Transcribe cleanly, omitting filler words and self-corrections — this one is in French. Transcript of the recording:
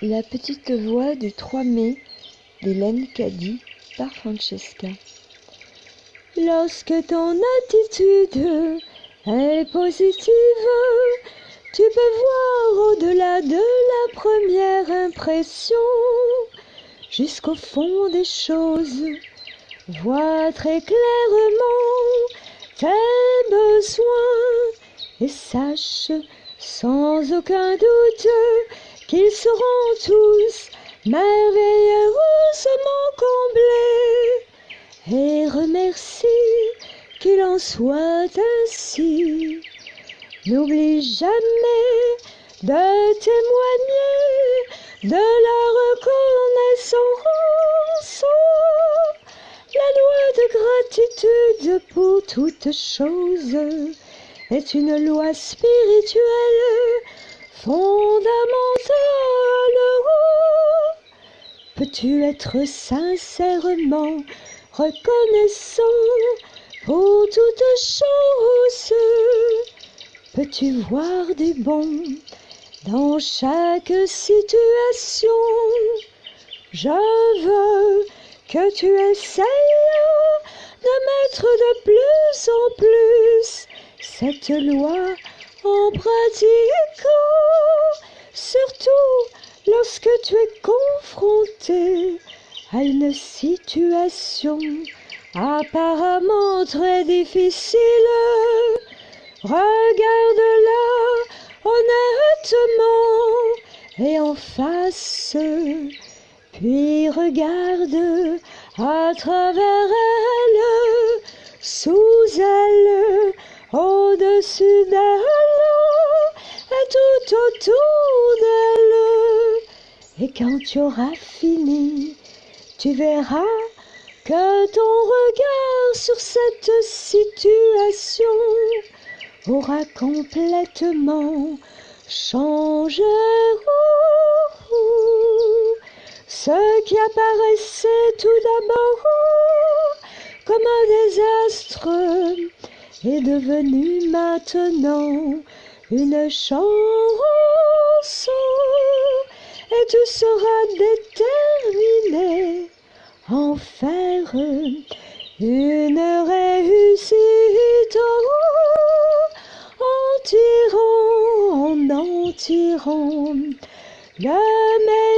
La petite voix du 3 mai d'Hélène Caddy par Francesca. Lorsque ton attitude est positive, tu peux voir au-delà de la première impression, jusqu'au fond des choses, vois très clairement tes besoins et sache sans aucun doute qu'ils seront tous merveilleusement comblés, et remercie qu'il en soit ainsi. N'oublie jamais de témoigner de la reconnaissance, la loi de gratitude pour toute chose est une loi spirituelle fondamentale. Peux-tu être sincèrement reconnaissant pour toute chose? Peux-tu voir du bon dans chaque situation? Je veux que tu essayes de mettre de plus en plus cette loi en pratique, surtout lorsque tu es confronté à une situation apparemment très difficile. Regarde-la honnêtement et en face, puis regarde à travers elle, sous elle, au-dessus d'elle et tout autour d'elle. Et quand tu auras fini, tu verras que ton regard sur cette situation aura complètement changé. Ce qui apparaissait tout d'abord comme un désastre est devenu maintenant une chance, et tu seras déterminé à en faire une réussite en tirant le meilleur